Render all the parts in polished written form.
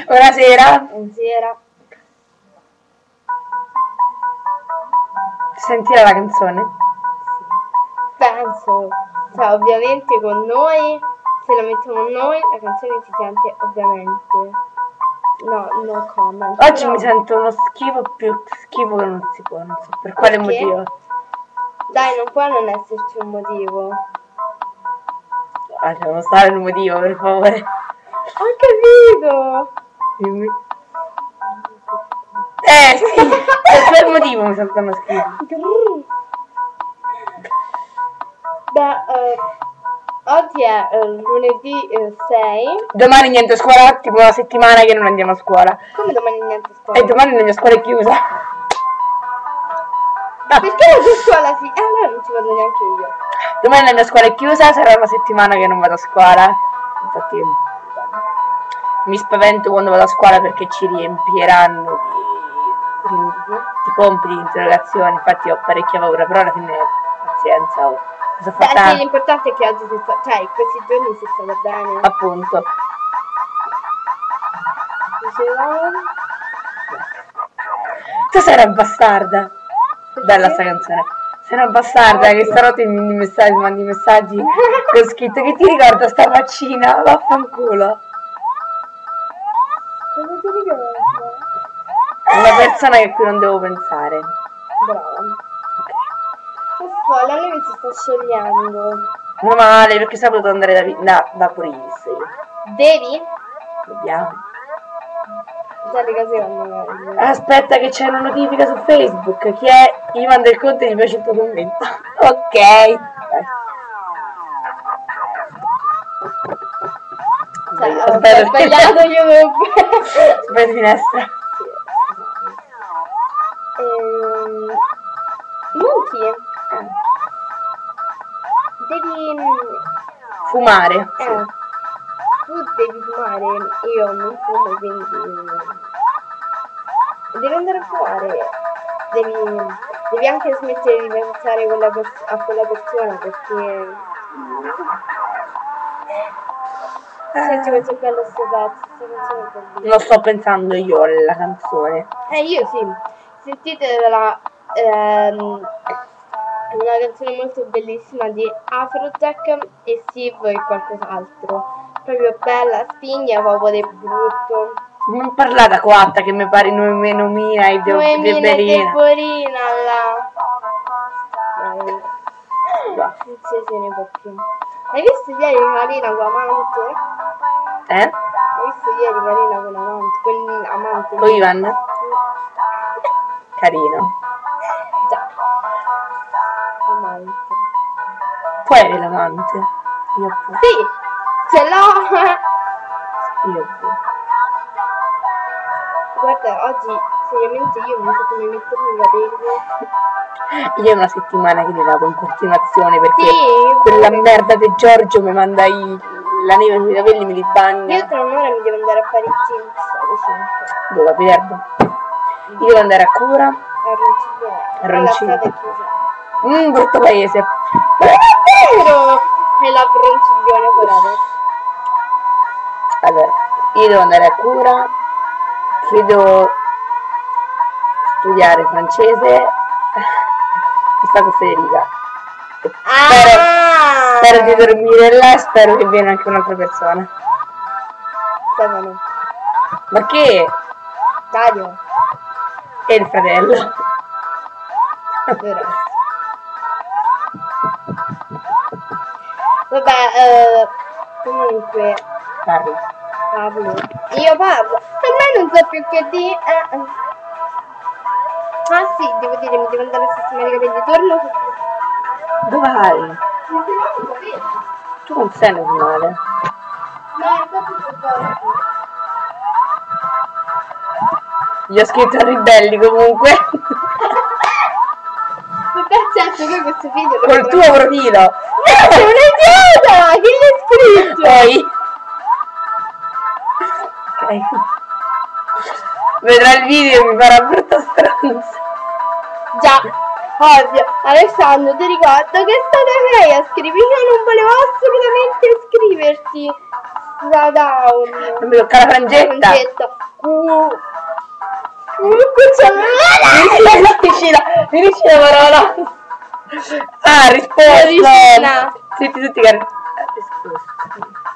Buonasera. Buonasera. Sentire la canzone? Penso. Cioè, ovviamente con noi, se la mettiamo noi, la canzone si sente ovviamente. No comment. Oggi però... mi sento uno schifo più schifo che non si può, non so per quale Perché? motivo. Dai, non può non esserci un motivo. Ah, devo stare il motivo, per favore. Ho capito! Dimmi. Sì, per quel motivo mi sento uno schifo. Beh, oggi è lunedì 6. Domani niente scuola, tipo una settimana che non andiamo a scuola. Come domani niente scuola? E domani la mia scuola è chiusa. Perché la tua scuola sì? Allora non ci vado neanche io. Domani la mia scuola è chiusa, sarà una settimana che non vado a scuola. Infatti mi spavento quando vado a scuola perché ci riempiranno di compiti, di interrogazioni. Infatti ho parecchia paura, però alla fine pazienza. Beh, sì, l'importante è che oggi si sta, cioè questi giorni si sta bene. Appunto. Stasera bastarda. Bella sta canzone. Sei una bastarda che stanotte mi mandi messaggi con scritto che ti ricorda sta faccina, vaffanculo. Cosa ti ricorda? Una persona che qui non devo pensare. Brava. La neve si sta sciogliendo. Meno male, perché sabato andare da vaporista io. Devi? Dobbiamo. Già le cose vanno meglio. Aspetta che c'è una notifica su Facebook. Chi è? Gli manda il conto e gli piace il tuo commento. Ok. Dai. Cioè, ho sbagliato YouTube. Aspetta finestra. Monti. Devi Fumare. Sì. Tu devi fumare, io non fumo, quindi devi andare a fumare. Devi anche smettere di pensare a quella persona perché senti questo bello sto pezzo, Non sto pensando io alla canzone. Io sì. Sentitela, una canzone molto bellissima di Afrojack e Steve e qualcos'altro. Proprio bella, spigna, proprio del brutto. Non parlate quatta che mi pare meno mia e Noemina e Deborina là. Non se ne può più. Hai visto ieri Marina con amante? Eh? Hai visto ieri Marina con amante? Con amante? Con Ivan? Carino. Già. Amante. Tu eri l'amante? Io pure. Sì, ce l'ho. Io pure. Guarda, oggi seriamente io non so come mettermi i capelli. Io è una settimana che li lavo in continuazione perché Sì, quella merda di Giorgio mi manda la neve sui capelli, me li bagna. Io tra un'ora mi devo andare a fare i jeans alle 5. Dove, Pierdo? Io devo andare a Cura. A Ronciglione. La strada è chiusa. Brutto paese. Non è vero! È la Ronciglione forever. Allora, io devo andare a Cura, che devo studiare francese e sta con Federica. Spero di dormire là e spero che viene anche un'altra persona. Stefano. Ma che? Dario. E il fratello. Vabbè, comunque. Parlo. Io parlo. A me non so più che dire. Ah sì, devo dire, mi devo andare a sistemare i capelli. Torno. Dove vai? Tu non sei normale. No, infatti sto già. Gli ho scritto ribelli comunque. Vabbè, certo che questo video lo col tuo profilo. No, sei un'idiota! Chi l'ha scritto? Poi. Ok. Vedrà il video e mi farà brutta stronza. Già, ovvio. Alessandro, ti ricordo che è stata lei a scrivere. Io non volevo assolutamente scriverti. down. Non mi tocca la frangetta. Finisci la parola. Ah, risposta. Zitti tutti che risposta.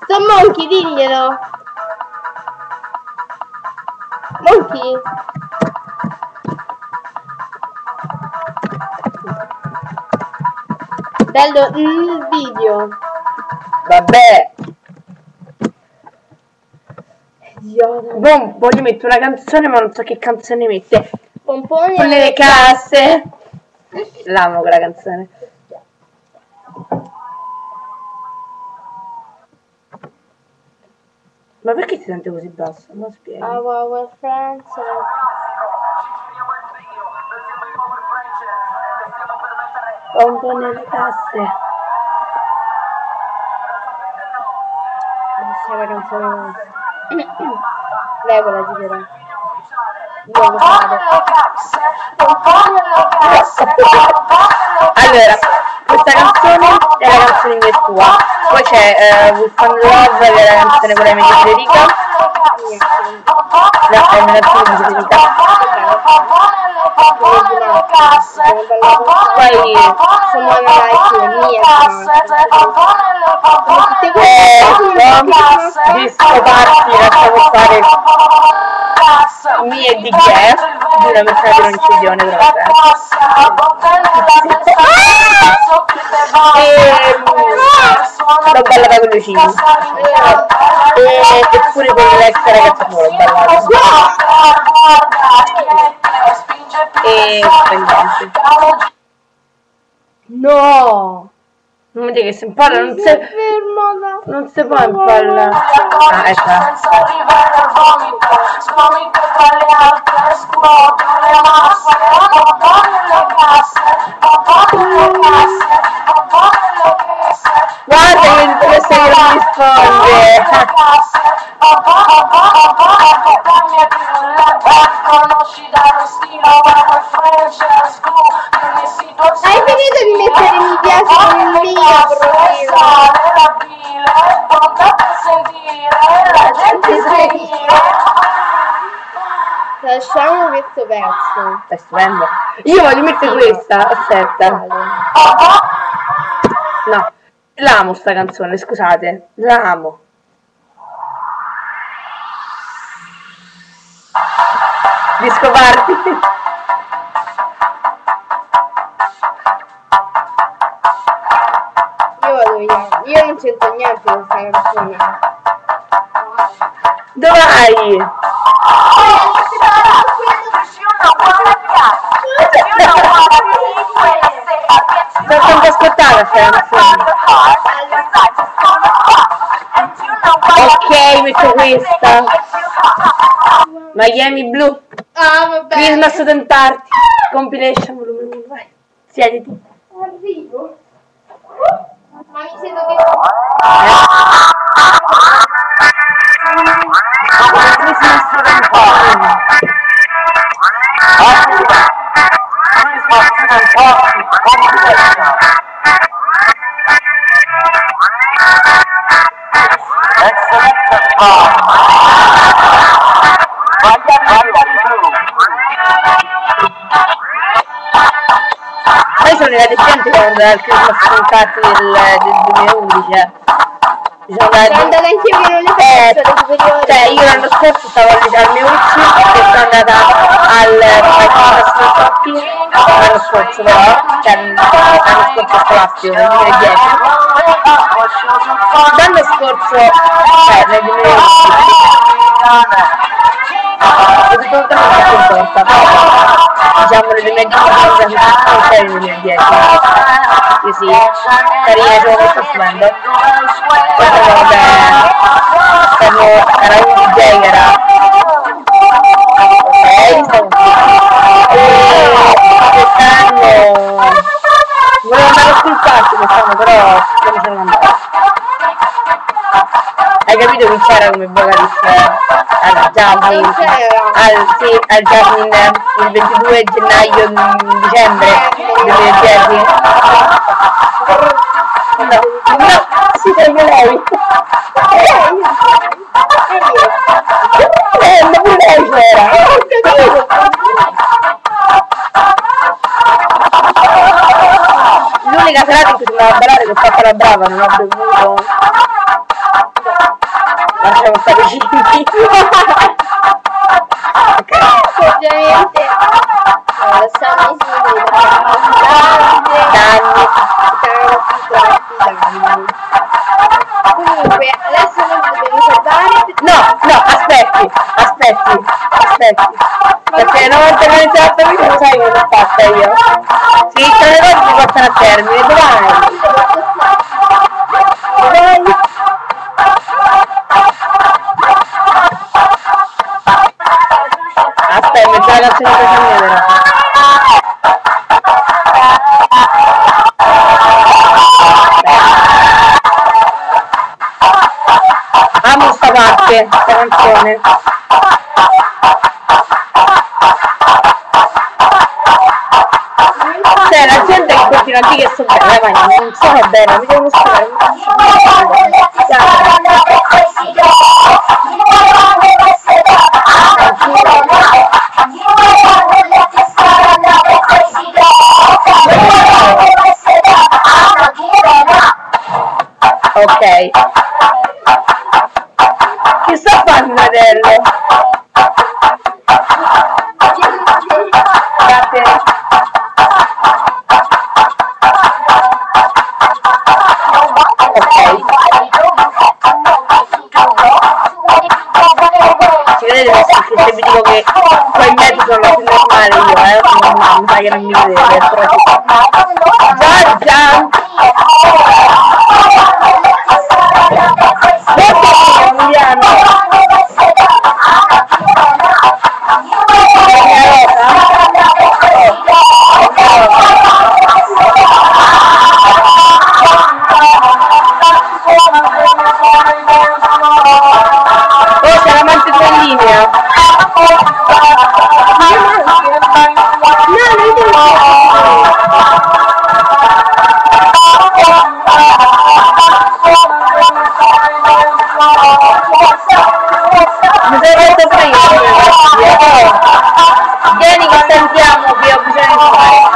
Sto Monkey, diglielo. Monkey. Bello il video. Vabbè. Boh, voglio mettere una canzone ma non so che canzone mette. Pomponi Con le casse. L'amo quella canzone. Ma perché si sente così basso? Non spiego. Our friends. Pompo nelle casse. Non so la canzone. Lei quella di però. Io lo fare. Allora, questa canzone è la canzone in tua. Poi c'è We Found Love, che è la canzone con la mia Federica. La canzone di Federica. Poi Someone like me. disco party, lasciamo fare mie di che di una persona di un'incisione l'ho ballata con Lucini eppure con l'ex ragazza l'ho ballata e niente. No! Non mi dica che si impalla, non si fermo. non si può impallare. Ah, ecco. Guarda che questo che non risponde. Hai finito di mettere mi piace con il mio profilo? La gente lasciamo questo pezzo. È stupendo. Io voglio mettere questa, aspetta. No, l'amo sta canzone, scusate, l'amo. Disco party. Io vado via. Io non c'entro niente con questa canzone. Dove vai? Sto sempre ascoltando questa canzone. Ok, metto questa. Miami Blue. Ah, vabbè. Christmas Dance Party. Compilation volume 1. Vai. Siediti. Arrivo. Ma mi sento che... Christmas Dance Party. Poi sono arrivati gente che andava al Christmas Dance Party del 2011. Sono andata anch'io che non le faccio alle superiori. Cioè io l'anno scorso stavo al Meucci e sono andata al Christmas Party l'anno scorso però, cioè l'anno scorso scolastico, nel 2010. L'anno scorso, nel 2011, ho tutto contenta, diciamo nel 2010 non c'è nel 2010. Sì, sì, carina, c'è molto stupendo. Era un DJ che era quest'anno volevo andare a sul party quest'anno però non mi sono andato. Hai capito chi c'era come vocalista? Al Jasmine, al Jasmine il 22 gennaio dicembre 2010. No, si toglie lei. Ma pure lei c'era. L'unica serata in cui si andava a ballare che ho fatto la brava, non ho bevuto. Lasciamo stare i cibi. Ovviamente siamo simili danni. Comunque adesso noi dobbiamo salvare. No, aspetti. Perché una volta che ho iniziato a finire lo sai che l'ho fatta io. Sì, tutte le cose si portano a termine, dai. Aspetta, metto la canzone per cambiare. Amo sta parte, sta canzone. Cioè la gente che continua a dire che sto bene, ma non sono bene, mi devo stare. Ok. Che sta facendo fratello? Grazie. Ci vedete se vi dico che poi in mezzo sono più normale io, mi sa che non mi vedete, però Giorgia! Emiliano! Oh, c'è la mantica in linea! Mi sei rotto prima, vieni che sentiamo che ho bisogno di fare.